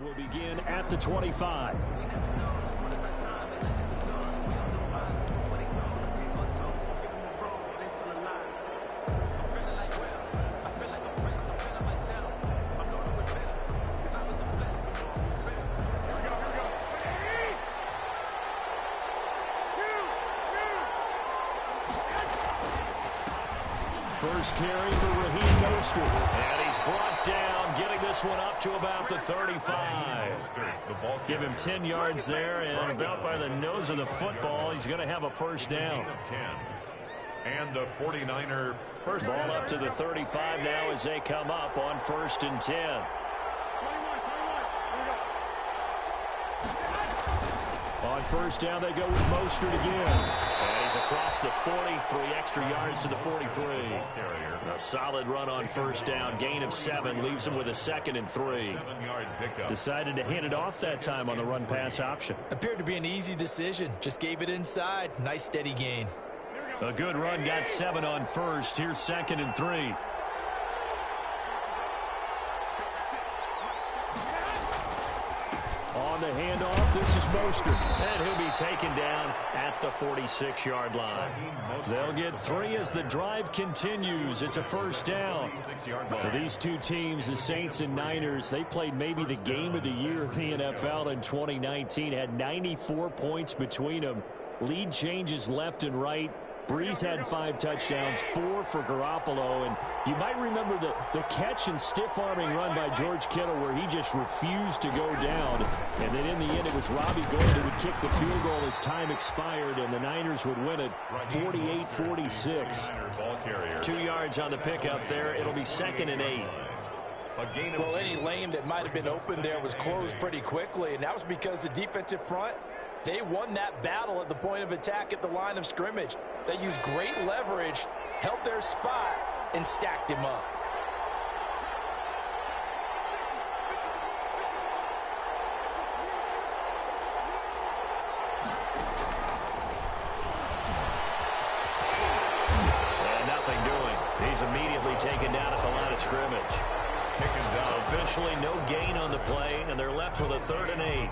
Will begin at the 25. First carry for Raheem Mostert. And he's brought down, getting this one up to about the 35. Give him 10 yards there, and about by the nose of the football, he's going to have a first down. And the 49er first ball up to the 35 now as they come up on 1st and 10. On first down, they go with Mostert again. And he's across the 43 extra yards to the 43. A solid run on first down. Gain of 7 leaves him with a 2nd and 3. Decided to hand it off that time on the run-pass option. Appeared to be an easy decision. Just gave it inside. Nice steady gain. A good run, got 7 on first. Here's 2nd and 3. On the handoff, this is Mostert. And he'll be taken down at the 46-yard line. They'll get 3 as the drive continues. It's a first down. Now, these two teams, the Saints and Niners, they played maybe the game of the year in the NFL in 2019. Had 94 points between them. Lead changes left and right. Breeze had 5 touchdowns, 4 for Garoppolo, and you might remember the catch and stiff-arming run by George Kittle where he just refused to go down, and then in the end it was Robbie Gould who would kick the field goal as time expired, and the Niners would win it 48-46. 2 yards on the pickup there. It'll be 2nd and 8. Well, any lane that might have been open there was closed pretty quickly, and that was because the defensive front, they won that battle at the point of attack at the line of scrimmage. They used great leverage, held their spot, and stacked him up. And nothing doing. He's immediately taken down at the line of scrimmage. Taken down. Officially no gain on the play, and they're left with a 3rd and 8.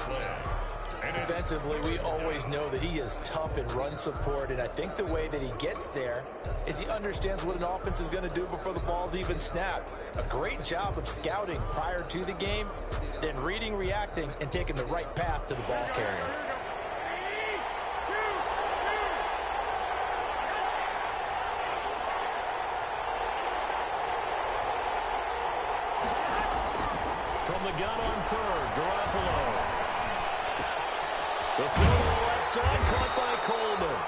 Defensively, we always know that he is tough in run support, and I think the way that he gets there is he understands what an offense is going to do before the ball's even snapped. A great job of scouting prior to the game, then reading, reacting, and taking the right path to the ball carrier. From the gun on 3rd, Garoppolo. The throw to the left side, caught by Coleman.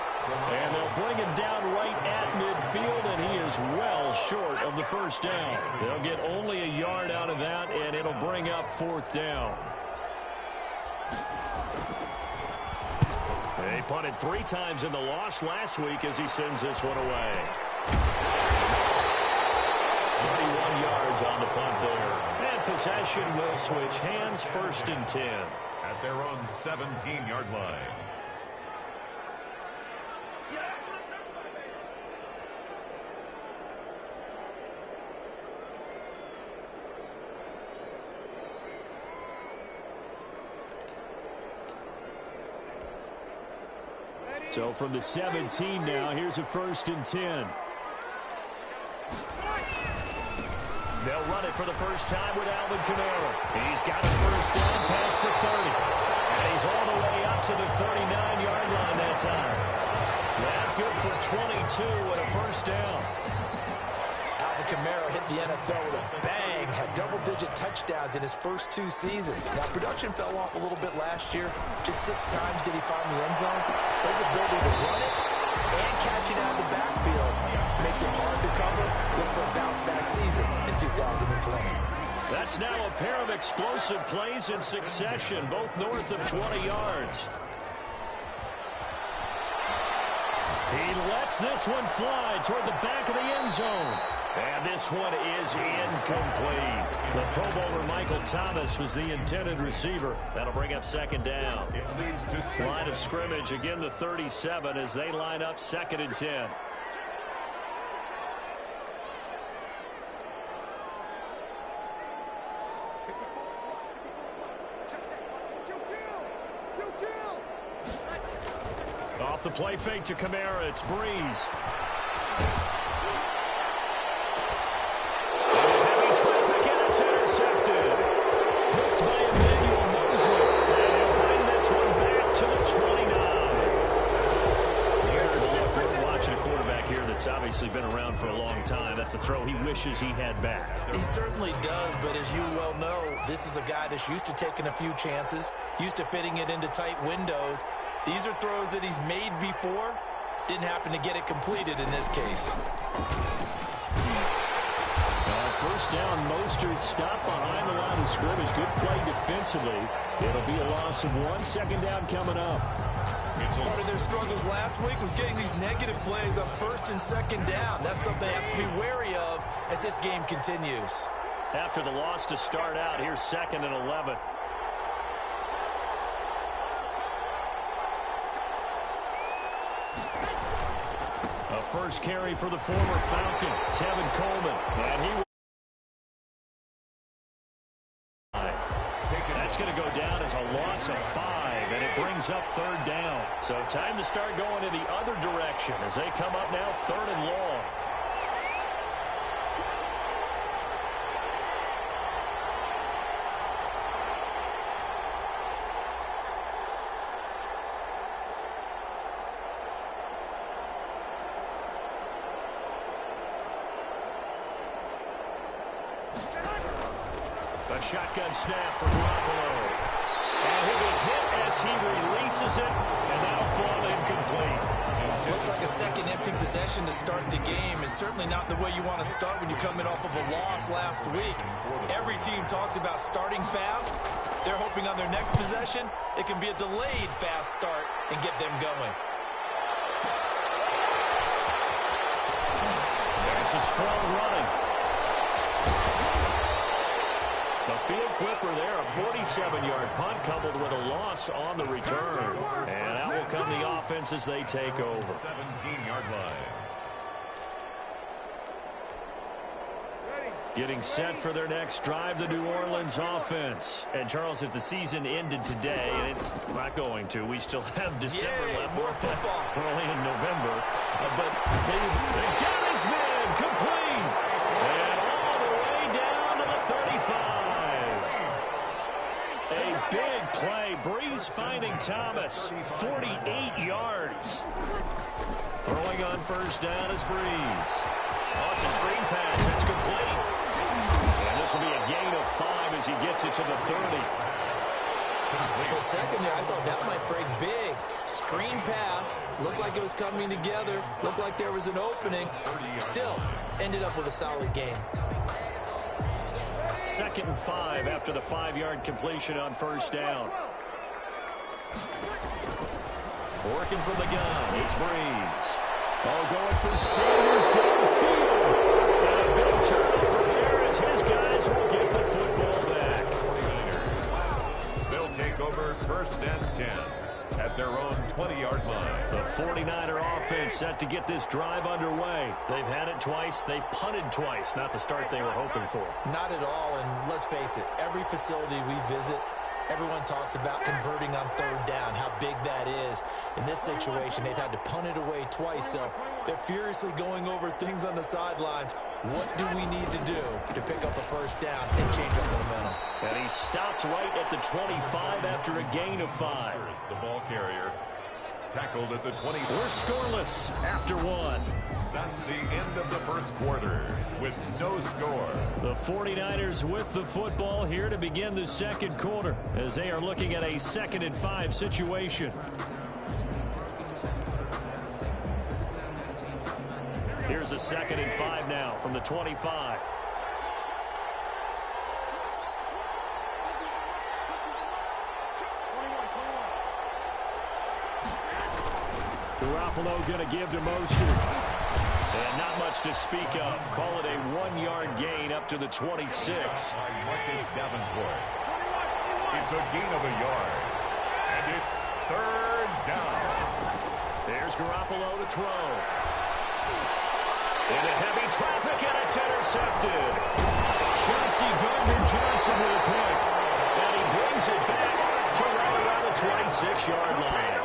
And they'll bring him down right at midfield, and he is well short of the first down. They'll get only a yard out of that, and it'll bring up 4th down. They punted 3 times in the loss last week as he sends this one away. 31 yards on the punt there. And possession will switch hands, 1st and 10. At their own 17-yard line. So from the 17 now, here's a 1st and 10. They'll run it for the first time with Alvin Kamara. He's got a first down past the 30. And he's all the way up to the 39-yard line that time. That good for 22 and a first down. Alvin Kamara hit the NFL with a bang, had double-digit touchdowns in his first 2 seasons. Now, production fell off a little bit last year. Just 6 times did he find the end zone. But his ability to run it and catch it out of the backfield makes it hard to cover. Look for a bounce-back season in 2020. That's now a pair of explosive plays in succession, both north of 20 yards. He lets this one fly toward the back of the end zone. And this one is incomplete. The Pro Bowler Michael Thomas was the intended receiver. That'll bring up 2nd down. Line of scrimmage, again the 37 as they line up 2nd and 10. Off the play fake to Kamara, it's Breeze. Heavy traffic, and it's intercepted. Picked by Emmanuel Mosley. And he'll bring this one back to the 29. Watching a quarterback here that's obviously been around for a long time. That's a throw he wishes he had back. He certainly does, but as you well know, this is a guy that's used to taking a few chances, used to fitting it into tight windows. These are throws that he's made before. Didn't happen to get it completed in this case. First down, Mostert stopped behind the line of scrimmage. Good play defensively. It'll be a loss of 1. Second down coming up. Part of their struggles last week was getting these negative plays on first and second down. That's something they have to be wary of as this game continues. After the loss to start out, here's 2nd and 11. A first carry for the former Falcon, Tevin Coleman. And he that's going to go down as a loss of 5, and it brings up 3rd down. So time to start going in the other direction as they come up now 3rd and long. A shotgun snap for Garoppolo. And he'll be hit as he releases it, and that'll fall incomplete. Looks like a second empty possession to start the game, and certainly not the way you want to start when you come in off of a loss last week. Every team talks about starting fast. They're hoping on their next possession, it can be a delayed fast start and get them going. There's some strong running. The field flipper there, a 47-yard punt coupled with a loss on the return. And out will come the offense as they take over. 17-yard line. Getting set for their next drive, the New Orleans offense. And, Charles, if the season ended today, and it's not going to, we still have December left. More football. Early in November. But they got his man complete. And all the way down to the 35. A big play. Breeze finding Thomas. 48 yards. Throwing on first down is Breeze. Oh, it's a screen pass. It's complete. And this will be a gain of 5 as he gets it to the 30. For a second there, I thought that might break big. Screen pass. Looked like it was coming together. Looked like there was an opening. Still, ended up with a solid game. 2nd and 5 after the 5-yard completion on first down. Working from the gun, it's Breeze. Ball going for Sanders downfield. And a big turnover there as his guys will get the football back. 49ers. They'll take over 1st and 10 at their own 20-yard line. The 49er offense set to get this drive underway. They've had it twice. They've punted twice. Not the start they were hoping for. Not at all, and let's face it, every facility we visit, everyone talks about converting on 3rd down, how big that is. In this situation, they've had to punt it away twice, so they're furiously going over things on the sidelines. What do we need to do to pick up a first down and change up the momentum? And he stopped right at the 25 after a gain of 5. The ball carrier tackled at the 20. We're scoreless after 1. That's the end of the first quarter with no score. The 49ers with the football here to begin the second quarter as they are looking at a 2nd and 5 situation. Here's a 2nd and 5 now from the 25. Garoppolo going to give to Mostert. And not much to speak of. Call it a 1-yard gain up to the 26. Marcus Davenport. It's a gain of a yard. And it's 3rd down. There's Garoppolo to throw. Into heavy traffic, and it's intercepted. Chauncey Gardner-Johnson with a pick. And he brings it back to right around the 26-yard line.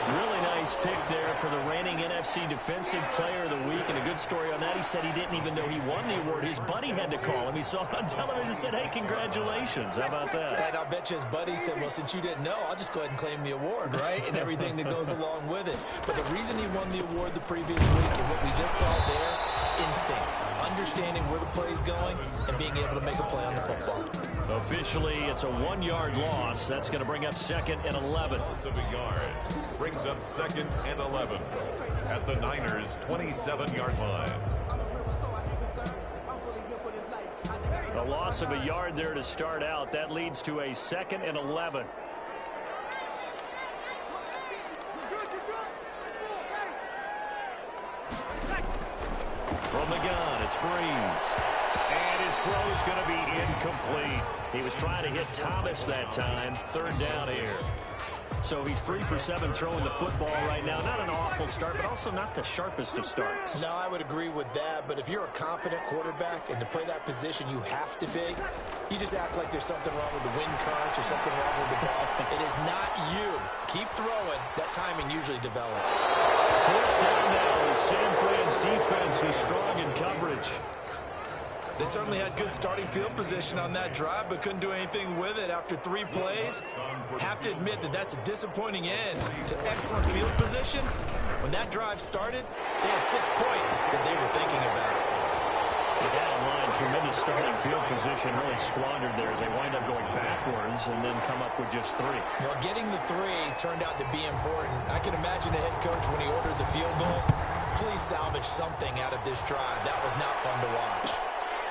Really nice pick there for the reigning NFC Defensive Player of the Week, and a good story on that. He said he didn't even know he won the award. His buddy had to call him. He saw it on television and said, hey, congratulations. How about that? And I'll bet you his buddy said, well, since you didn't know, I'll just go ahead and claim the award, right? And everything that goes along with it. But the reason he won the award the previous week and what we just saw there, instincts, understanding where the play is going and being able to make a play on the football. Officially, it's a 1-yard loss. That's going to bring up 2nd and 11. Loss of a yard brings up 2nd and 11 at the Niners' 27-yard line. A loss of a yard there to start out. That leads to a 2nd and 11. From the gun, it's Breeze. And his throw is going to be incomplete. He was trying to hit Thomas that time. 3rd down here. So he's 3 for 7 throwing the football right now. Not an awful start, but also not the sharpest of starts. No, I would agree with that. But if you're a confident quarterback and to play that position, you have to be. You just act like there's something wrong with the wind currents or something wrong with the ball. It is not you. Keep throwing. That timing usually develops. 4th down now. San Fran's defense was strong in coverage. They certainly had good starting field position on that drive, but couldn't do anything with it after 3 plays. Have to admit that that's a disappointing end to excellent field position. When that drive started, they had 6 points that they were thinking about. The bottom line, tremendous starting field position, really squandered there as they wind up going backwards and then come up with just 3. Well, getting the 3 turned out to be important. I can imagine the head coach when he ordered the field goal. Please salvage something out of this drive. That was not fun to watch.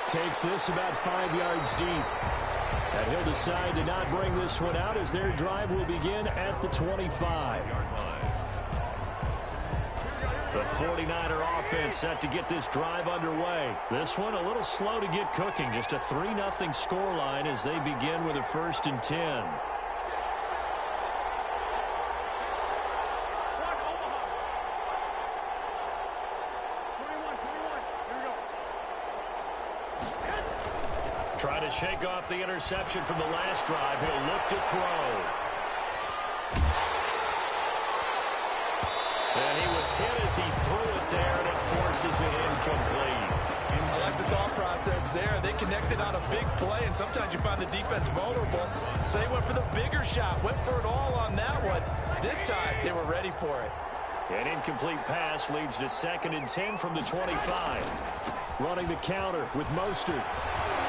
Takes this about 5 yards deep. And he'll decide to not bring this one out as their drive will begin at the 25-yard line. The 49er offense set to get this drive underway. This one a little slow to get cooking. Just a 3-0 scoreline as they begin with a 1st and 10. Trying to shake off the interception from the last drive. He'll look to throw. And he was hit as he threw it there, and it forces it incomplete. I like the thought process there. They connected on a big play, and sometimes you find the defense vulnerable. So they went for the bigger shot, went for it all on that one. This time, they were ready for it. An incomplete pass leads to 2nd and 10 from the 25. Running the counter with Mostert.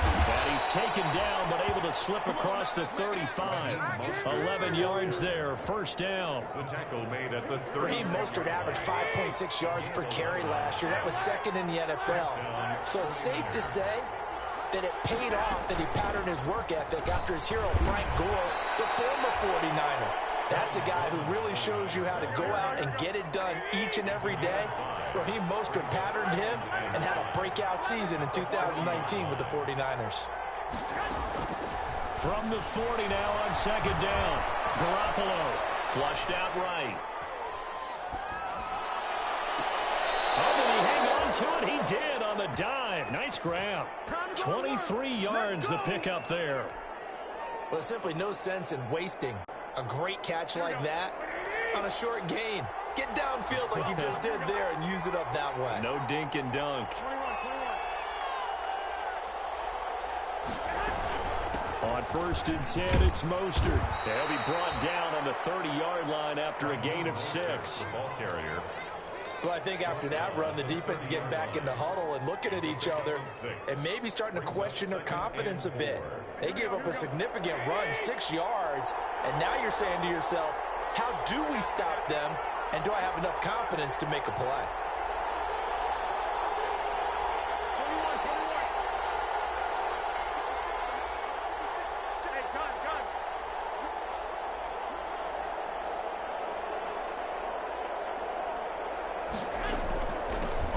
And he's taken down, but able to slip across the 35. 11 yards there, 1st down. The tackle made at the 30. Raheem Mostert averaged 5.6 yards per carry last year. That was 2nd in the NFL. So it's safe to say that it paid off that he patterned his work ethic after his hero, Frank Gore, the former 49er. That's a guy who really shows you how to go out and get it done each and every day. Raheem Mostert patterned him and had a breakout season in 2019 with the 49ers. From the 40 now on 2nd down. Garoppolo flushed out right. Oh, did he hang on to it? He did on the dive. Nice grab. 23 yards the pickup there. Well, there's simply no sense in wasting a great catch like that on a short gain. Get downfield like you just did there and use it up that way. No dink and dunk. On 1st and 10, it's Mostert. He'll be brought down on the 30-yard line after a gain of 6. Ball carrier. Well, I think after that run, the defense is getting back in the huddle and looking at each other and maybe starting to question their confidence a bit. They gave up a significant run, 6 yards, and now you're saying to yourself, how do we stop them, and do I have enough confidence to make a play?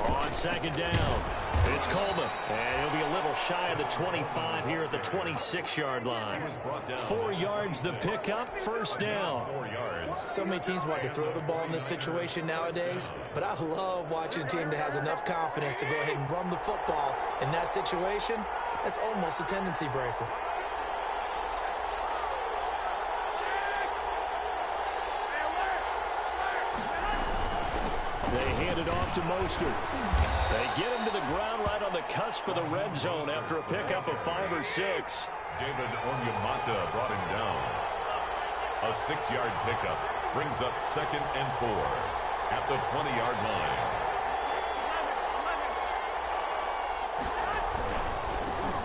On 2nd down, it's Coleman. And he'll be a little shy of the 25 here at the 26-yard line. 4 yards the pickup, 1st down. 4 yards. So many teams want to throw the ball in this situation nowadays, but I love watching a team that has enough confidence to go ahead and run the football. In that situation, that's almost a tendency breaker. to Mostert. They get him to the ground right on the cusp of the red zone after a pickup of 5 or 6. David Onyemata brought him down. A 6-yard pickup brings up 2nd and 4 at the 20-yard line.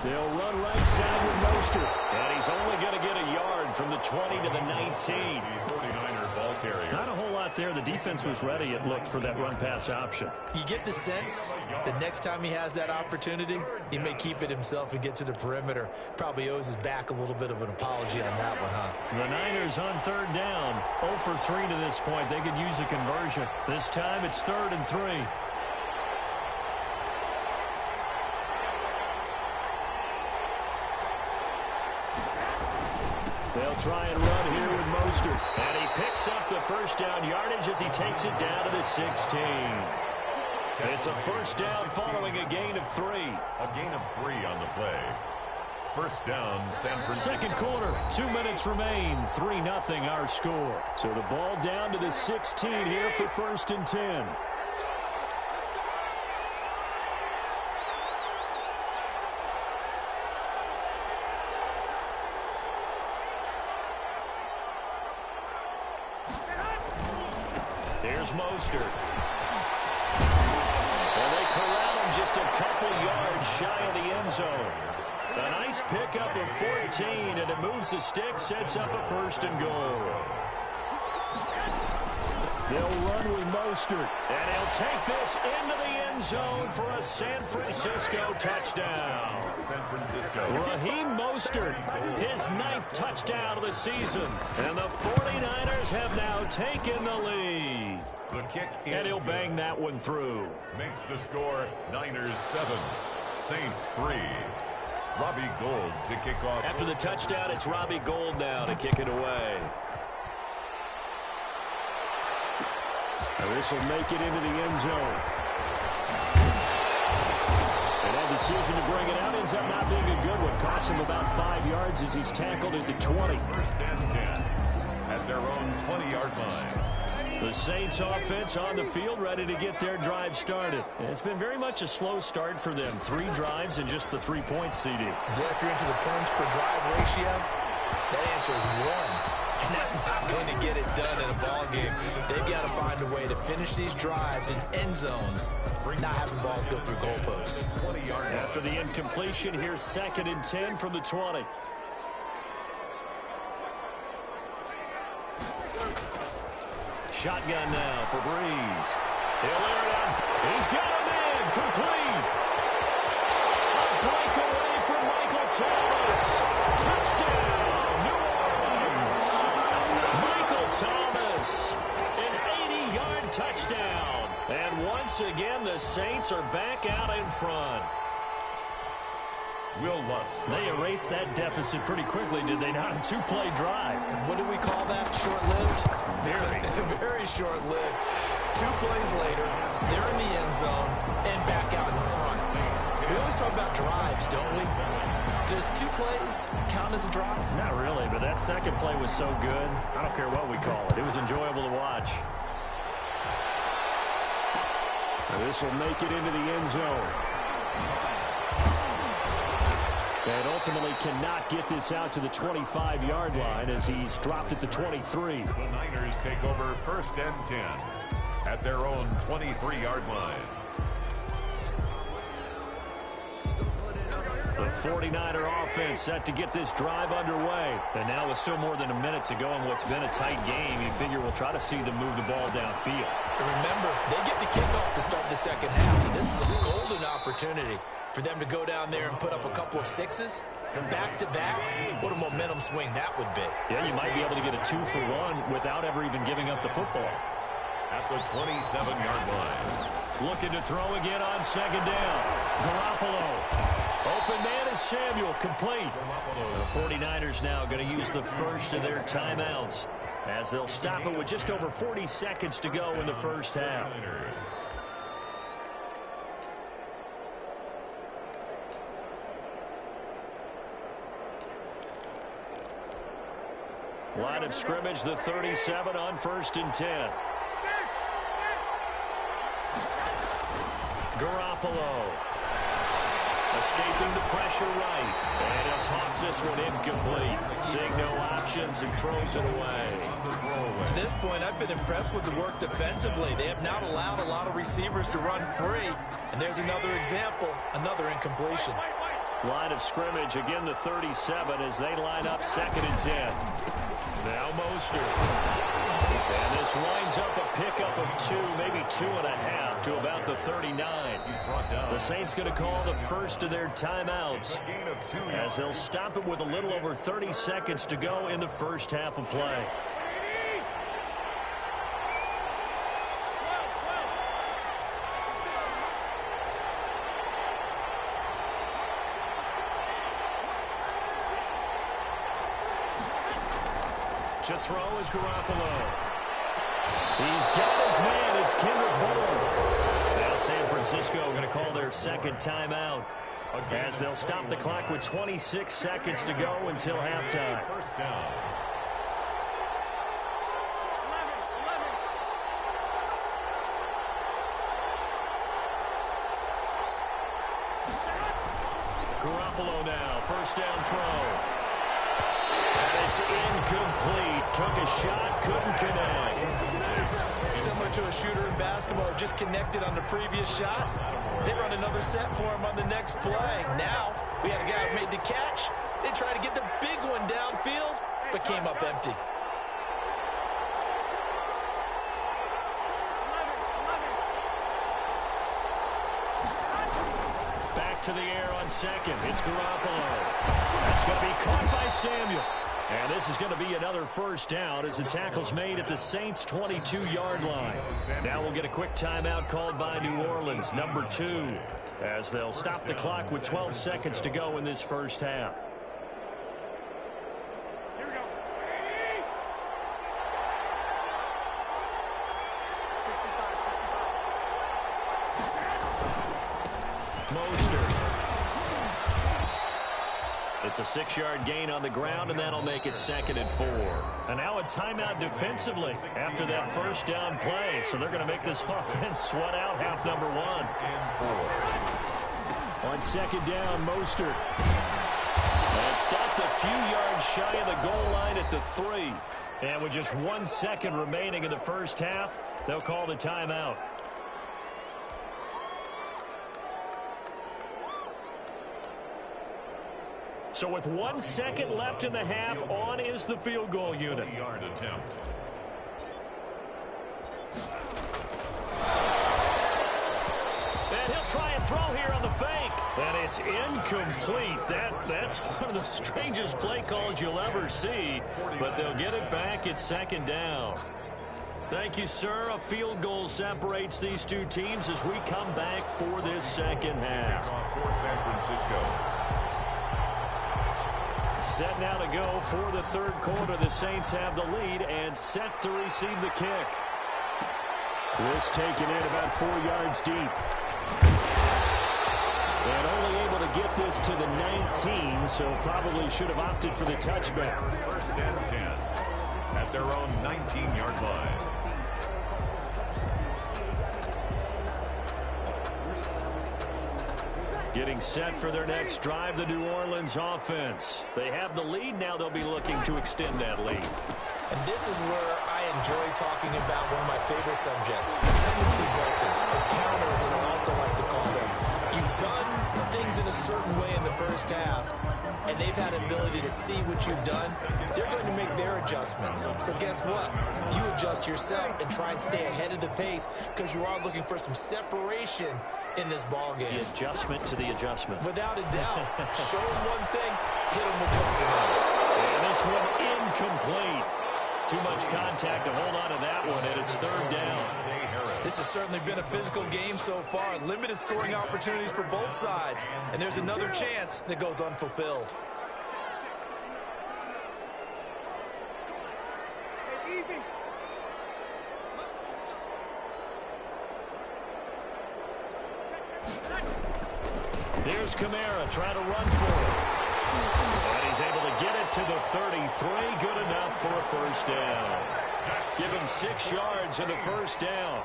They'll run right side with Mostert. And he's only going to get a yard from the 20 to the 19. 49er ball carrier. Not a whole lot there. The defense was ready, it looked, for that run-pass option. You get the sense the next time he has that opportunity, he may keep it himself and get to the perimeter. Probably owes his back a little bit of an apology on that one, huh? The Niners on 3rd down. 0 for 3 to this point. They could use a conversion. This time it's 3rd and 3. They'll try and run here with Mostert. And he picks up the first down yardage as he takes it down to the 16. It's a first down following a gain of 3. A gain of 3 on the play. First down, San Francisco. Second quarter, 2 minutes remain. 3-0 our score. So the ball down to the 16 here for 1st and 10. Here's Mostert. And they corral him just a couple yards shy of the end zone. A nice pickup of 14, and it moves the stick, sets up a 1st and goal. They'll run with Mostert, and he'll take this into the end zone for a San Francisco touchdown. San Francisco. Raheem Mostert, his 9th touchdown of the season, and the 49ers have now taken the lead. The kick is And he'll bang that one through. Makes the score Niners 7, Saints 3. Robbie Gould to kick off. After the touchdown, it's Robbie Gould now to kick it away. This will make it into the end zone. And that decision to bring it out ends up not being a good one. Costs him about 5 yards as he's tackled at the 20. 1st and 10 at their own 20-yard line. The Saints offense on the field ready to get their drive started. And it's been very much a slow start for them. 3 drives and just the 3-point CD. If you're into the points per drive ratio, that answer is 1. And that's not going to get it done in a ball game. They've got to find a way to finish these drives in end zones, not having balls go through goalposts. After the incompletion, here's 2nd and 10 from the 20. Shotgun now for Breeze. He'll air it out. He's got him in. Complete. A breakaway from Michael Thomas. Touchdown, New Orleans. Michael Thomas, an 80-yard touchdown. And once again, the Saints are back out in front. Will Lutz. They erased that deficit pretty quickly, did they not? A 2-play drive. What do we call that? Short-lived? Very. Very short-lived. 2 plays later, they're in the end zone and back out in front. We always talk about drives, don't we? Does 2 plays count as a drive? Not really, but that second play was so good. I don't care what we call it. It was enjoyable to watch. This will make it into the end zone. And ultimately cannot get this out to the 25-yard line as he's dropped at the 23. The Niners take over 1st and 10 at their own 23-yard line. The 49er offense set to get this drive underway. And now with still more than a minute to go in what's been a tight game, you figure we'll try to see them move the ball downfield. And remember, they get the kickoff to start the second half, so this is a golden opportunity for them to go down there and put up a couple of 6s back-to-back. What a momentum swing that would be. Yeah, you might be able to get a 2-for-1 without ever even giving up the football. At the 27-yard line. Looking to throw again on 2nd down. Garoppolo. Open man is Samuel, complete. The 49ers now going to use the first of their timeouts as they'll stop it with just over 40 seconds to go in the first half. Line of scrimmage, the 37 on 1st and 10. Garoppolo. Escaping the pressure right. And he'll toss this one incomplete. Seeing no options and throws it away. To this point, I've been impressed with the work defensively. They have not allowed a lot of receivers to run free. And there's another example, another incompletion. Line of scrimmage, again the 37 as they line up 2nd and 10. Now Mostert. And this winds up a pickup of 2, maybe 2.5 to about the 39. The Saints going to call the first of their timeouts as they'll stop it with a little over 30 seconds to go in the first half of play. To throw is Garoppolo. He's got his man. It's Kendrick Bourne. Now San Francisco going to call their 2nd timeout as they'll stop the clock with 26 seconds to go until halftime. First down. Garoppolo now. First down throw. And it's incomplete. Took a shot, couldn't connect. Similar to a shooter in basketball, just connected on the previous shot. They run another set for him on the next play. Now, we had a guy who made the catch. They tried to get the big one downfield, but came up empty. Back to the air on 2nd. It's Garoppolo. That's going to be caught by Samuel. And this is going to be another first down as the tackle's made at the Saints' 22-yard line. Now we'll get a quick timeout called by New Orleans, number 2, as they'll stop the clock with 12 seconds to go in this first half. Here we go. Mostert. It's a 6-yard gain on the ground, and that'll make it 2nd and 4. And now a timeout defensively after that first down play. So they're going to make this offense sweat out half number 1. On 2nd down, Mostert. And stopped a few yards shy of the goal line at the 3. And with just 1 second remaining in the first half, they'll call the timeout. So with 1 second left in the half, on is the field goal unit. 20-yard attempt. And he'll try and throw here on the fake. And it's incomplete. That's one of the strangest play calls you'll ever see. But they'll get it back at 2nd down. Thank you, sir. A field goal separates these two teams as we come back for this second half. For San Francisco. Set now to go for the 3rd quarter. The Saints have the lead and set to receive the kick. This taken in about 4 yards deep. And only able to get this to the 19, so probably should have opted for the touchback. 1st and 10 at their own 19-yard line. Getting set for their next drive, the New Orleans offense. They have the lead. Now they'll be looking to extend that lead. And this is where I enjoy talking about one of my favorite subjects, tendency breakers, or counters as I also like to call them. You've done things in a certain way in the first half, and they've had an ability to see what you've done. They're going to make their adjustments. So guess what? You adjust yourself and try and stay ahead of the pace because you are looking for some separation in this ball game. The adjustment to the adjustment. Without a doubt. Show them one thing, hit them with something else. And this one incomplete. Too much contact to hold on to that one, and it's 3rd down. This has certainly been a physical game so far. Limited scoring opportunities for both sides. And there's another chance that goes unfulfilled. There's Kamara trying to run for it. And he's able to get it to the 33. Good enough for a first down. Give him 6 yards in the first down.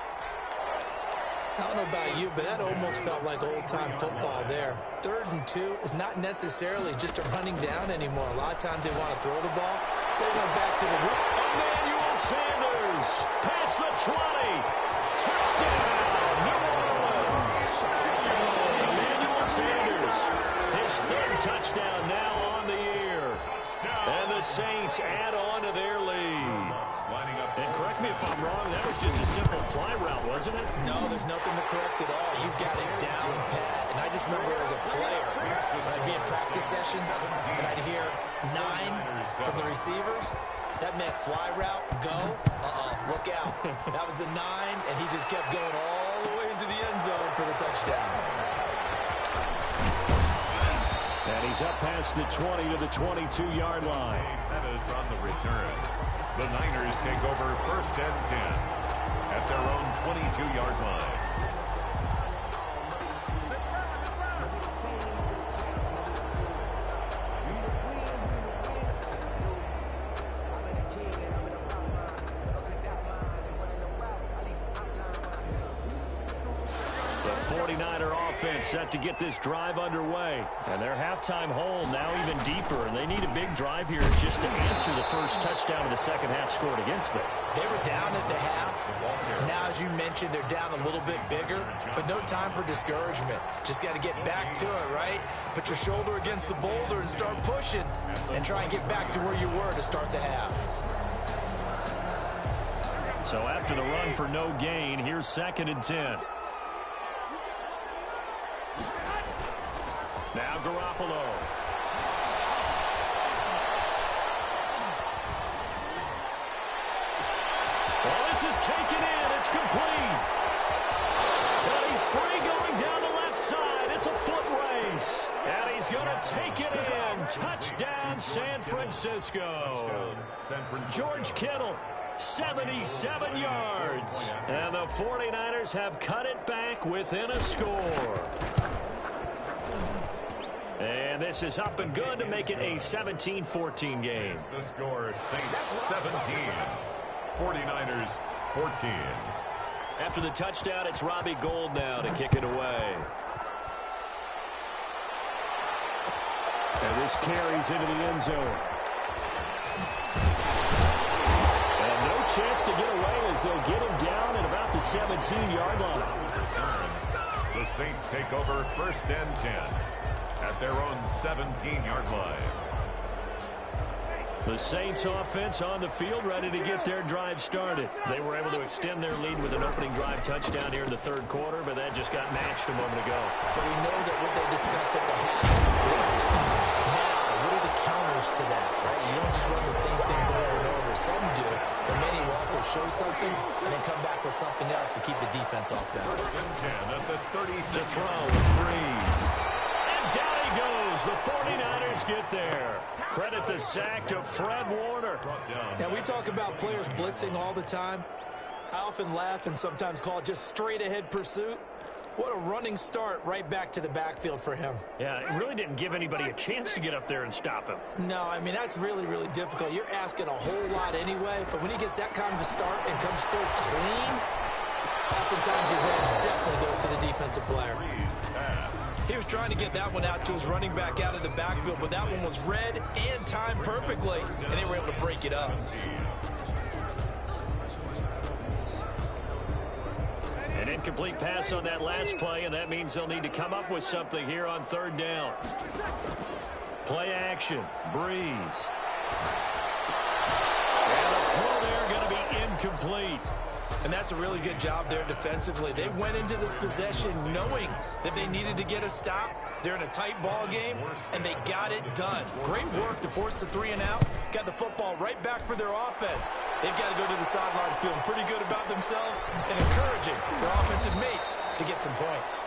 I don't know about you, but that almost felt like old-time football there. 3rd and 2 is not necessarily just a running down anymore. A lot of times they want to throw the ball. They went back to the root. Emmanuel Sanders, past the 20. Touchdown, New Orleans. Emmanuel Sanders, his 3rd touchdown now on the year. And the Saints add on to their lead. And correct me if I'm wrong, that was just a simple fly route, wasn't it? No, there's nothing to correct at all. You've got it down pat. And I just remember as a player, when I'd be in practice sessions, and I'd hear 9 from the receivers, that meant fly route, go, look out. That was the 9, and he just kept going all the way into the end zone for the touchdown. And he's up past the 20 to the 22-yard line. Pettis on the return. The Niners take over 1st and 10 at their own 22-yard line. The 49er offense set to get this drive underway. And their halftime hole now even deeper. And they need a big drive here just to answer the first touchdown of the second half scored against them. They were down at the half. Now, as you mentioned, they're down a little bit bigger, but no time for discouragement. Just got to get back to it, right? Put your shoulder against the boulder and start pushing and try and get back to where you were to start the half. So after the run for no gain, here's 2nd and 10. Now Garoppolo. Well, this is taken in. It's complete. Well, he's free going down the left side. It's a foot race. And he's going to take it in. Touchdown, San Francisco. George Kittle, 77 yards. And the 49ers have cut it back within a score. And this is up and good to make it a 17-14 game. The score, Saints 17, 49ers 14. After the touchdown, it's Robbie Gould now to kick it away. And this carries into the end zone. And no chance to get away as they'll get him down at about the 17-yard line. The Saints take over 1st and 10 at their own 17-yard line. The Saints offense on the field ready to get their drive started. They were able to extend their lead with an opening drive touchdown here in the 3rd quarter, but that just got matched a moment ago. So we know that what they discussed at the half worked. Now, what are the counters to that, right? You don't just run the same things over and over. Some do, but many will also show something and then come back with something else to keep the defense off balance. 10 at the 36. To throw, it's Breeze. Down he goes. The 49ers get there. Credit the sack to Fred Warner. Now, we talk about players blitzing all the time. I often laugh and sometimes call it just straight-ahead pursuit. What a running start right back to the backfield for him. Yeah, it really didn't give anybody a chance to get up there and stop him. No, I mean, that's really, really difficult. You're asking a whole lot anyway, but when he gets that kind of a start and comes through clean, oftentimes the advantage definitely goes to the defensive player. He was trying to get that one out to his running back out of the backfield, but that one was read and timed perfectly, and they were able to break it up. An incomplete pass on that last play, and that means they'll need to come up with something here on 3rd down. Play action, Breeze. And the throw there going to be incomplete. And that's a really good job there defensively. They went into this possession knowing that they needed to get a stop. They're in a tight ball game, and they got it done. Great work to force the 3 and out. Got the football right back for their offense. They've got to go to the sidelines feeling pretty good about themselves and encouraging their offensive mates to get some points.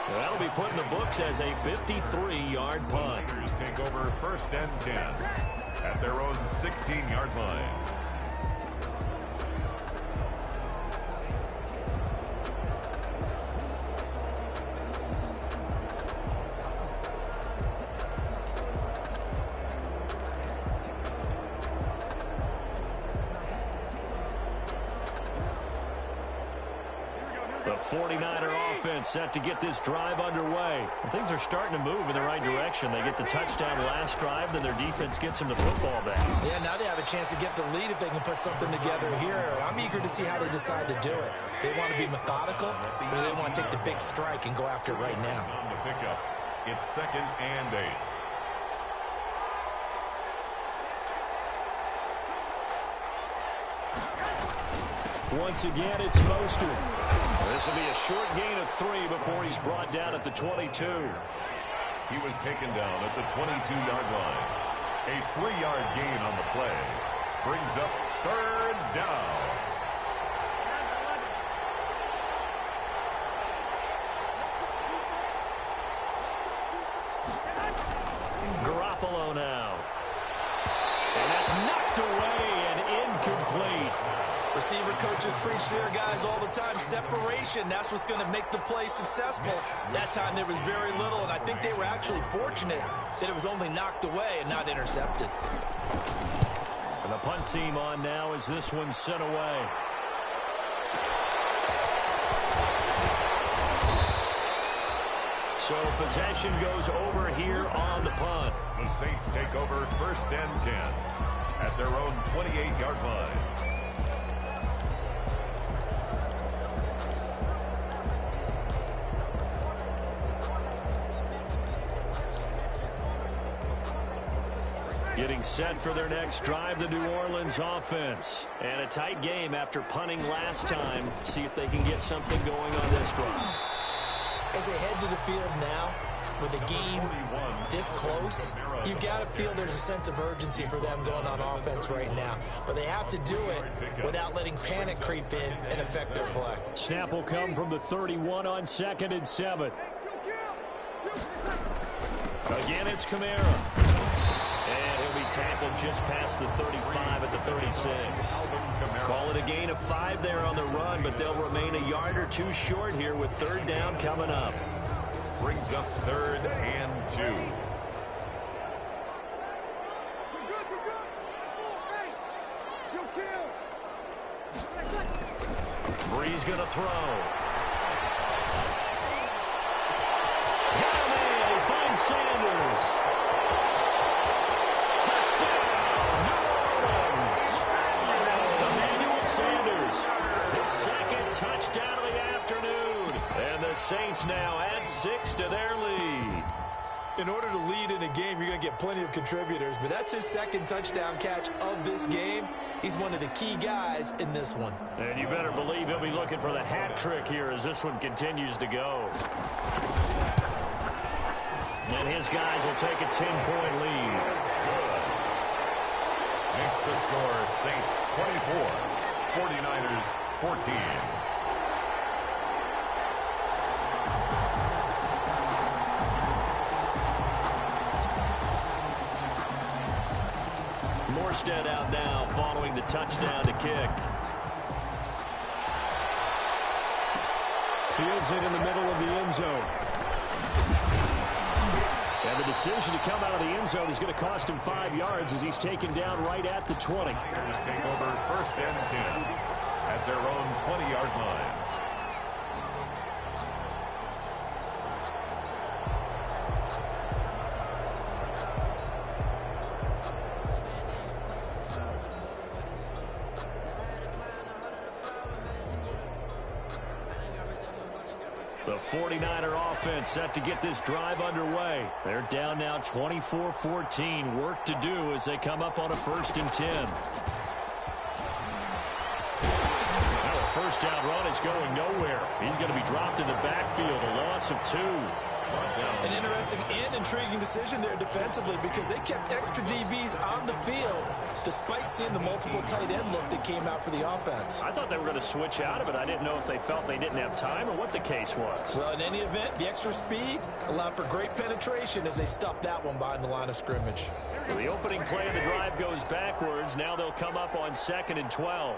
Well, that'll be put in the books as a 53-yard punt. Take over 1st and 10 at their own 16-yard line. The The 49er offense set to get this drive underway. And things are starting to move in the right direction. They get the touchdown last drive, then their defense gets them the football back. Yeah, now they have a chance to get the lead if they can put something together here. I'm eager to see how they decide to do it. They want to be methodical, or they want to take the big strike and go after it right now. On the pickup, it's 2nd and 8. Once again, it's Mostert. This will be a short gain of 3 before he's brought down at the 22. He was taken down at the 22-yard line. A 3-yard gain on the play brings up 3rd down. Garoppolo now. And that's knocked away and incomplete. Receiver coaches preach to their guys all the time. Separation, that's what's going to make the play successful. That time there was very little, and I think they were actually fortunate that it was only knocked away and not intercepted. And the punt team on now as this one's sent away. So possession goes over here on the punt. The Saints take over 1st and 10 at their own 28-yard line. Getting set for their next drive, the New Orleans offense. And a tight game after punting last time. See if they can get something going on this drive. As they head to the field now, with the game this close, you've got to feel there's a sense of urgency for them going on offense right now. But they have to do it without letting panic creep in and affect their play. Snap will come from the 31 on 2nd and 7. Again, it's Kamara. And he'll be tackled just past the 35 at the 36. Call it a gain of 5 there on the run, but they'll remain a yard or 2 short here with 3rd down coming up. Brings up 3rd and 2. Bree's going to throw. Got him in. He finds Sanders. His 2nd touchdown of the afternoon. And the Saints now add 6 to their lead. In order to lead in a game, you're going to get plenty of contributors, but that's his 2nd touchdown catch of this game. He's one of the key guys in this one. And you better believe he'll be looking for the hat trick here as this one continues to go. And his guys will take a 10-point lead. Makes the score Saints 24, 49ers 14. Morstead out now following the touchdown to kick. Fields it in the middle of the end zone. And the decision to come out of the end zone is going to cost him 5 yards as he's taken down right at the 20. Here's take over 1st and 10 at their own 20-yard line. The 49er offense set to get this drive underway. They're down now 24-14. Work to do as they come up on a 1st and 10. Now a 1st down run is going nowhere. He's going to be dropped in the backfield, a loss of 2. An interesting and intriguing decision there defensively because they kept extra DBs on the field despite seeing the multiple tight end look that came out for the offense. I thought they were going to switch out of it. I didn't know if they felt they didn't have time or what the case was. Well, in any event, the extra speed allowed for great penetration as they stuffed that one behind the line of scrimmage. So the opening play of the drive goes backwards. Now they'll come up on 2nd and 12.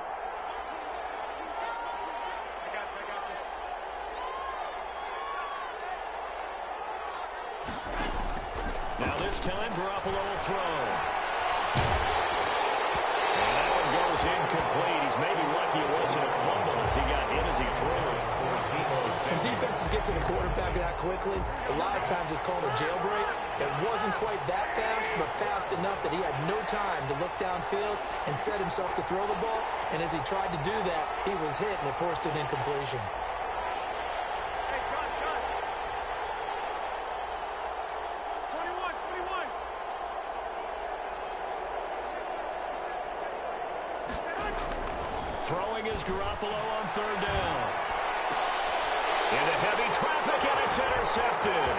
Now this time, Garoppolo will throw. And that one goes is incomplete. He's maybe lucky it wasn't a fumble as he got hit as he threw it. When defenses get to the quarterback that quickly, a lot of times it's called a jailbreak. It wasn't quite that fast, but fast enough that he had no time to look downfield and set himself to throw the ball. And as he tried to do that, he was hit, and it forced an incompletion. Throwing is Garoppolo on third down. Into heavy traffic, and it's intercepted.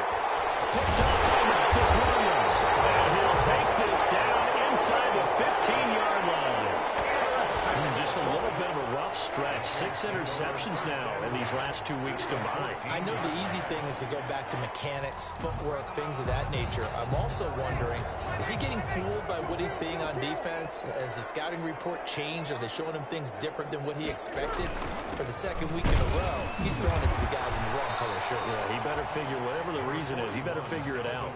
Picked up by Marcus Williams. And he'll take this down inside the 15-yard line. Just a little bit of a rough stretch. 6 interceptions now in these last 2 weeks combined. I know the easy thing is to go back to mechanics, footwork, things of that nature. I'm also wondering, is he getting fooled by what he's seeing on defense? Has the scouting report changed? Are they showing him things different than what he expected? For the second week in a row, he's throwing it to the guys in the wrong color shirts. Yeah, he better figure, whatever the reason is, he better figure it out.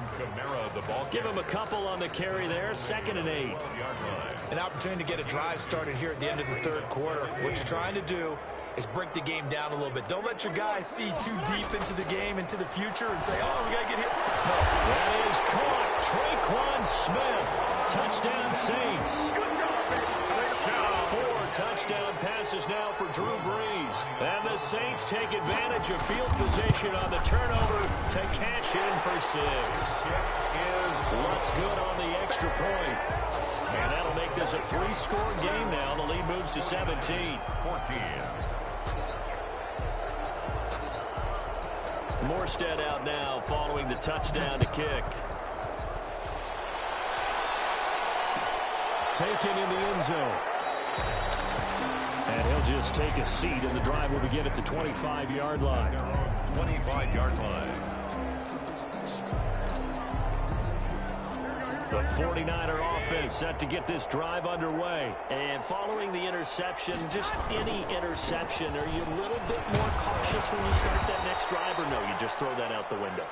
Give him a couple on the carry there, 2nd and 8. An opportunity to get a drive started here at the end of the third quarter. What you're trying to do is break the game down a little bit. Don't let your guys see too deep into the game, into the future, and say, oh, we got to get here. No. That is caught. Traquan Smith. Touchdown Saints. 4 touchdown passes now for Drew Brees. And the Saints take advantage of field position on the turnover to cash in for 6. Looks good on the extra point. And that'll make this a 3-score game now. The lead moves to 17. 14. Morstead out now following the touchdown to kick. Taken in the end zone. And he'll just take a seat, and the drive will begin at the 25-yard line. 25-yard line. The 49er offense set to get this drive underway. And following the interception, just any interception, are you a little bit more cautious when you start that next drive, or no, you just throw that out the window?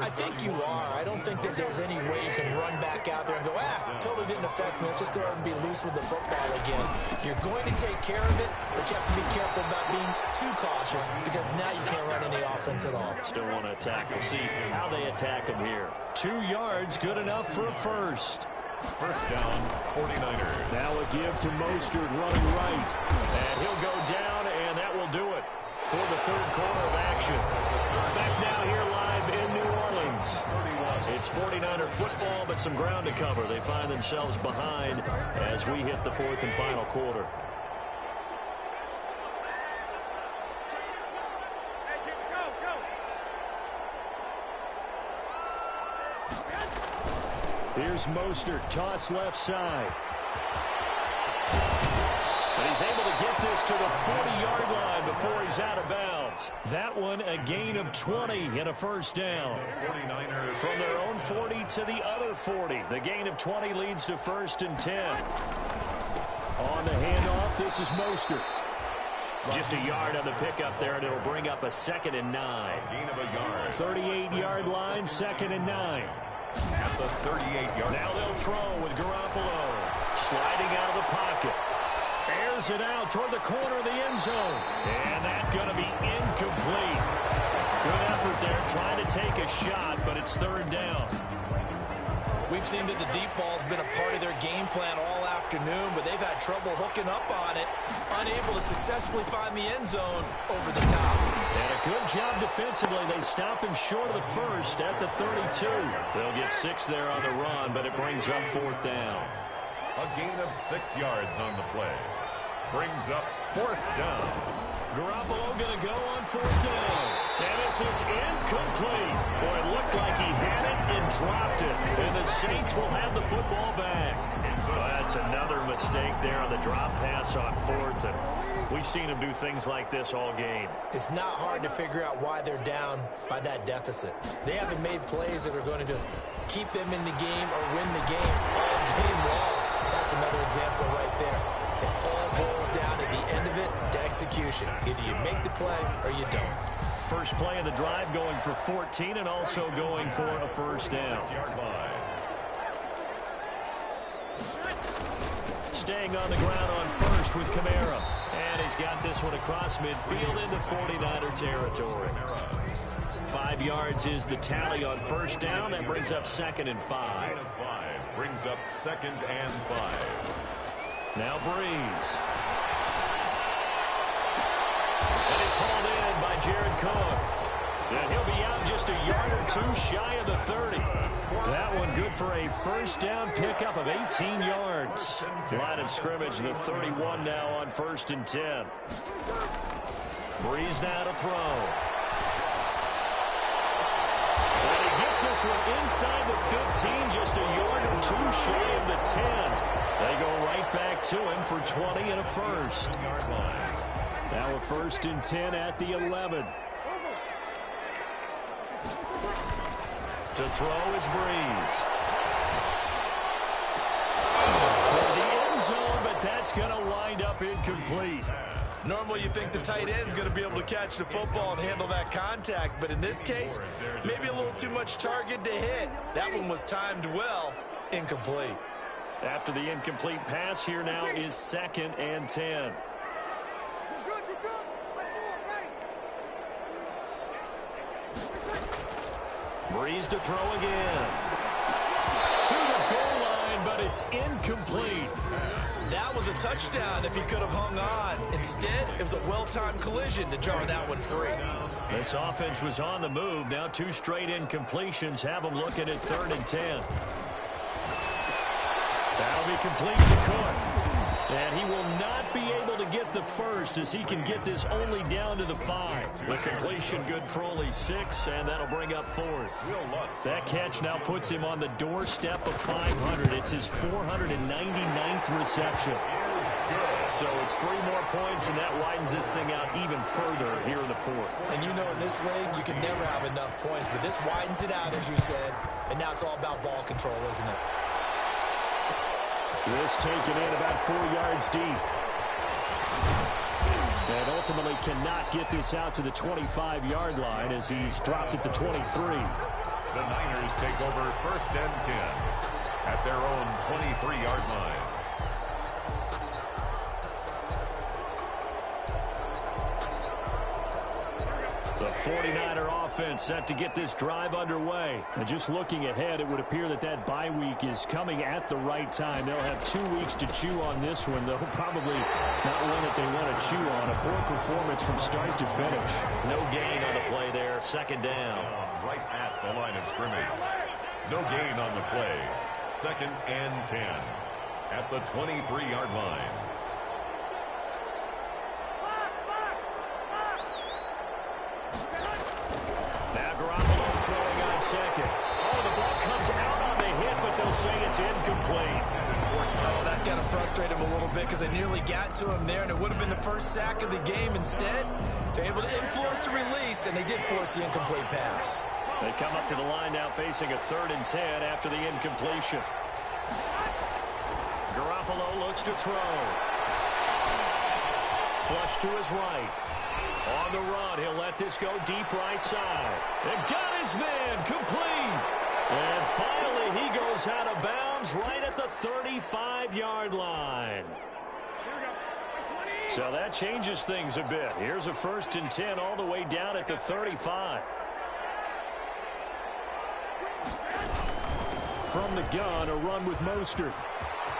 I think you are. I don't think that there's any way you can run back out there and go, totally didn't affect me. Let's just go ahead and be loose with the football again. You're going to take care of it, but you have to be careful about being too cautious because now you can't run any offense at all. Still want to attack. We'll see how they attack him here. 2 yards, good enough for a first. First down, 49ers. Now a give to Mostert running right. And he'll go down, and that will do it for the third quarter of action. Back now here live in New Orleans. It's 49er football, but some ground to cover. They find themselves behind as we hit the 4th and final quarter. Here's Mostert, toss left side. But he's able to get this to the 40-yard line before he's out of bounds. That one a gain of 20 and a first down. From their own 40 to the other 40. The gain of 20 leads to 1st and 10. On the handoff, this is Mostert. Just a yard on the pickup there, and it'll bring up a 2nd and 9. Gain of a yard. 38-yard line, 2nd and 9. At the 38-yard. Now they'll throw with Garoppolo. Sliding out of the pocket. Airs it out toward the corner of the end zone. And that's going to be incomplete. Good effort there trying to take a shot, but it's 3rd down. We've seen that the deep ball's been a part of their game plan all afternoon, but they've had trouble hooking up on it, unable to successfully find the end zone over the top. And a good job defensively. They stop him short of the first at the 32. They'll get 6 there on the run, but it brings up 4th down. A gain of 6 yards on the play. Brings up 4th down. Garoppolo going to go on 4th down. And this is incomplete. Boy, it looked like he had it and dropped it. And the Saints will have the football back. That's another mistake there on the drop pass on 4th. And we've seen him do things like this all game. It's not hard to figure out why they're down by that deficit. They haven't made plays that are going to keep them in the game or win the game all game long. That's another example right there. It all boils down at the end of it to execution. Either you make the play or you don't. First play of the drive going for 14 and also going for a first down. staying on the ground on first with Kamara. And he's got this one across midfield into 49er territory. 5 yards is the tally on first down. That brings up 2nd and 5. Brings up 2nd and 5. Now Breeze. And it's hauled in by Jared Cook. And he'll be out just a yard or two shy of the 30. That one good for a first down pickup of 18 yards. Line of scrimmage, the 31 now on 1st and 10. Breeze now to throw. And he gets this one inside the 15, just a yard or two shy of the 10. They go right back to him for 20 and a first. Now a 1st and 10 at the 11. To throw is Breeze. Toward the end zone, but that's going to wind up incomplete. Normally you think the tight end's going to be able to catch the football and handle that contact, but in this case, maybe a little too much target to hit. That one was timed well, incomplete. After the incomplete pass, here now is 2nd and 10. Breeze to throw again. To the goal line, but it's incomplete. That was a touchdown if he could have hung on. Instead, it was a well-timed collision to jar that one free. This offense was on the move. Now 2 straight incompletions have them looking at 3rd and 10. That'll be complete to Cook. And he will not be able to get the first as he can get this only down to the 5. The completion good for only 6, and that'll bring up 4th. That catch now puts him on the doorstep of 500. It's his 499th reception. So it's 3 more points, and that widens this thing out even further here in the 4th. And you know in this league, you can never have enough points, but this widens it out, as you said, and now it's all about ball control, isn't it? This taken in about 4 yards deep. And ultimately cannot get this out to the 25-yard line as he's dropped at the 23. The Niners take over 1st and 10 at their own 23-yard line. The 49er offense set to get this drive underway. And just looking ahead, it would appear that that bye week is coming at the right time. They'll have 2 weeks to chew on this one, though probably not one that they want to chew on. A poor performance from start to finish. No gain on the play there. 2nd down. Right at the line of scrimmage. No gain on the play. 2nd and 10 at the 23-yard line. Second. Oh, the ball comes out on the hit, but they'll say it's incomplete. Oh, that's got to frustrate him a little bit because they nearly got to him there, and it would have been the first sack of the game. Instead, they're able to influence the release, and they did force the incomplete pass. They come up to the line now facing a 3rd and 10 after the incompletion. Garoppolo looks to throw. Flush to his right. On the run, he'll let this go deep right side. And got his man complete. And finally, he goes out of bounds right at the 35-yard line. So that changes things a bit. Here's a 1st and 10 all the way down at the 35. From the gun, a run with Mostert.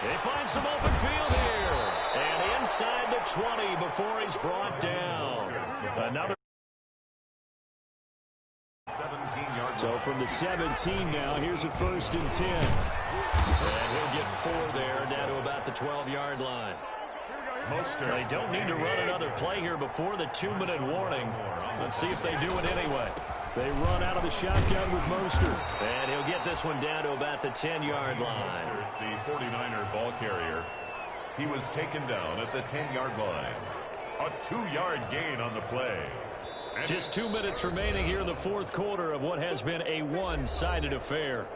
They find some open field here. And inside the 20 before he's brought down. Another. So from the 17 now, here's a 1st and 10. And he'll get 4 there, down to about the 12-yard line. They don't need to run another play here before the 2-minute warning. Let's see if they do it anyway. They run out of the shotgun with Mostert. And he'll get this one down to about the 10-yard line. The 49er ball carrier. He was taken down at the 10-yard line. A 2-yard gain on the play. Just 2 minutes remaining here in the 4th quarter of what has been a one-sided affair.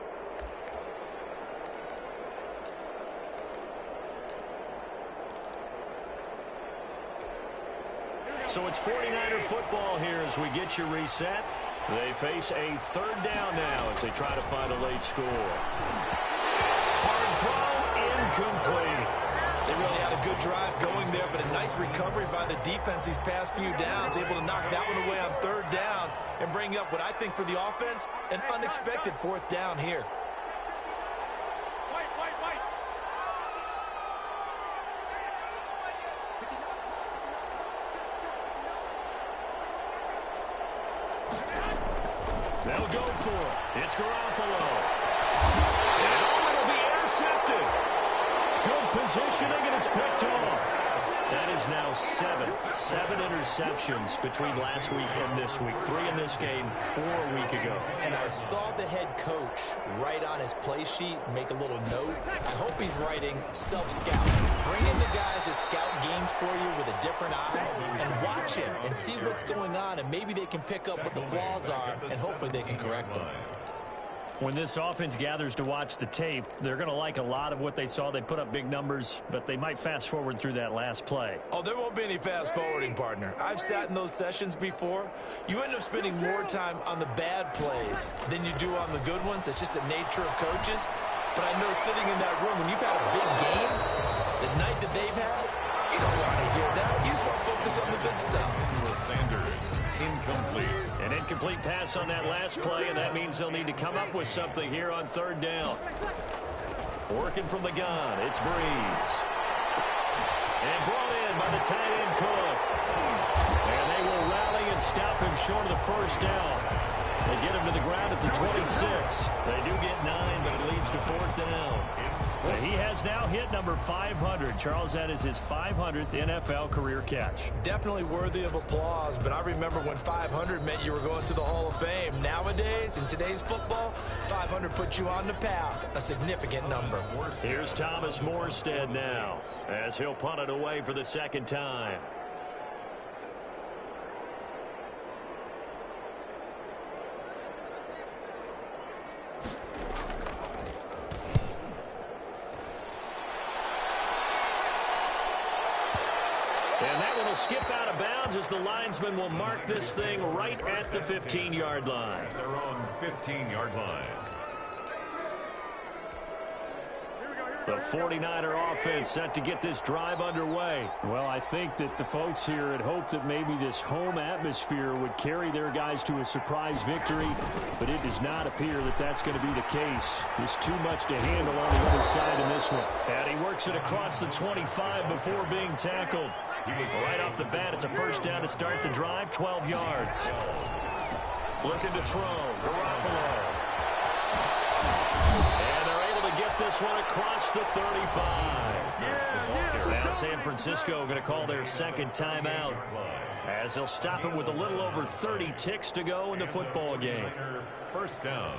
So it's 49er football here as we get you reset. They face a 3rd down now as they try to find a late score. Hard throw, incomplete. They really had a good drive going there, but a nice recovery by the defense these past few downs, able to knock that one away on third down and bring up what I think for the offense, an unexpected fourth down here. They'll go for it. It's Garoppolo. And it'll be intercepted. Good positioning, and it's picked off. That is now seven interceptions between last week and this week. 3 in this game, 4 a week ago. And I saw the head coach write on his play sheet, make a little note. I hope he's writing self-scout. Bring in the guys that scout games for you with a different eye and watch him and see what's going on, and maybe they can pick up what the flaws are, and hopefully they can correct them. When this offense gathers to watch the tape, they're going to like a lot of what they saw. They put up big numbers, but they might fast forward through that last play. Oh, there won't be any fast forwarding, partner. I've sat in those sessions before. You end up spending more time on the bad plays than you do on the good ones. It's just the nature of coaches. But I know sitting in that room, when you've had a big game, the night that they've had, you don't want to hear that. You just want to focus on the good stuff. Sanders, incomplete. An incomplete pass on that last play, and that means they'll need to come up with something here on third down. Working from the gun, it's Breeze. And brought in by the tight end Cook. And they will rally and stop him short of the first down. They get him to the ground at the 26. They do get 9, but it leads to fourth down. He has now hit number 500. Charles, that is his 500th NFL career catch. Definitely worthy of applause, but I remember when 500 meant you were going to the Hall of Fame. Nowadays, in today's football, 500 puts you on the path, a significant number. Here's Thomas Morstead now, as he'll punt it away for the second time. And that one will skip out of bounds as the linesman will mark this thing right at the 15-yard line. Their own 15-yard line. The 49er offense set to get this drive underway. Well, I think that the folks here had hoped that maybe this home atmosphere would carry their guys to a surprise victory, but it does not appear that that's going to be the case. There's too much to handle on the other side in this one. And he works it across the 25 before being tackled. Right off the bat, it's a first down to start the drive, 12 yards. Looking to throw, Garoppolo. And they're able to get this one across the 35. Now San Francisco going to call their second timeout, as they'll stop it with a little over 30 ticks to go in the football game. First down.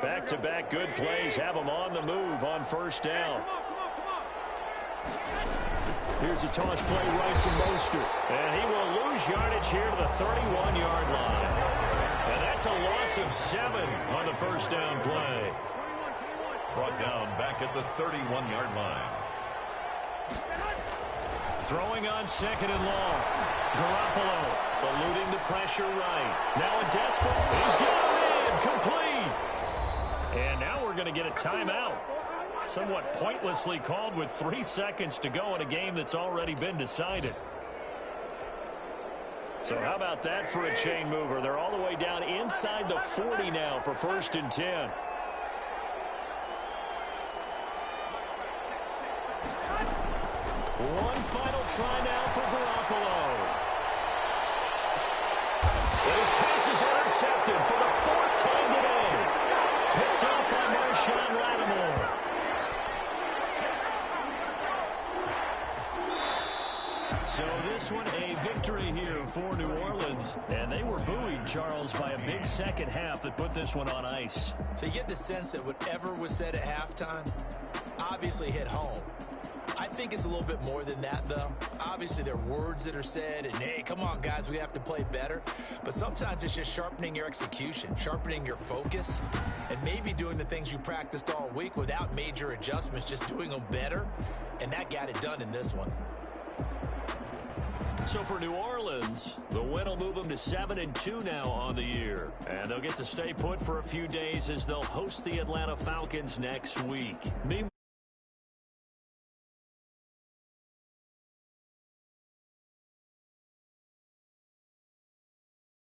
Back-to-back good plays have them on the move on first down. Here's a toss play right to Mostert. And he will lose yardage here to the 31-yard line. And that's a loss of 7 on the first down play. Brought down back at the 31-yard line. Throwing on second and long. Garoppolo eluding the pressure right. Now a desperate. He's got it in. Complete. And now we're going to get a timeout. Somewhat pointlessly called with 3 seconds to go in a game that's already been decided. So how about that for a chain mover? They're all the way down inside the 40 now for 1st and 10. One final try now for Garoppolo. His pass is intercepted for the 4th time today. Picked up by Marshawn Lattimore. So this one a victory here for New Orleans. And they were buoyed, Charles, by a big second half that put this one on ice. So you get the sense that whatever was said at halftime obviously hit home. I think it's a little bit more than that, though. Obviously, there are words that are said, and, hey, come on, guys, we have to play better. But sometimes it's just sharpening your execution, sharpening your focus, and maybe doing the things you practiced all week without major adjustments, just doing them better. And that got it done in this one. So for New Orleans, the win will move them to 7-2 now on the year. And they'll get to stay put for a few days as they'll host the Atlanta Falcons next week.